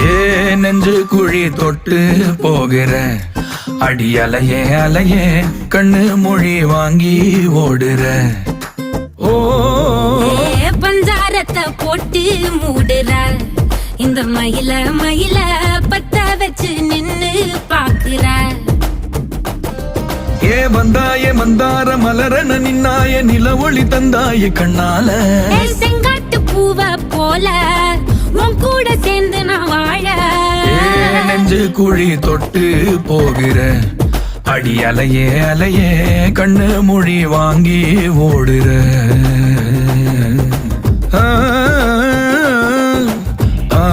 ஏ நெஞ்சு குழி தொட்டு போகிற அடி அலையே அலையே கண்ணு மொழி வாங்கி ஓடுற. ஓ பஞ்சாரத்தை போட்டு மூடுற இந்த மயில மயில பத்த வச்சு நின்னு பாக்குற. ஏ வந்தாய மந்தார மலரன நின்னாய நில ஒளி தந்தாய கண்ணால. செங்காட்டு பூவ போல உன் கூட சேர்ந்து நான் வாழ. நெஞ்சு குழி தொட்டு போகிற அடி அலையே அலையே கண்ணு மொழி வாங்கி ஓடுற. ஆ ஆ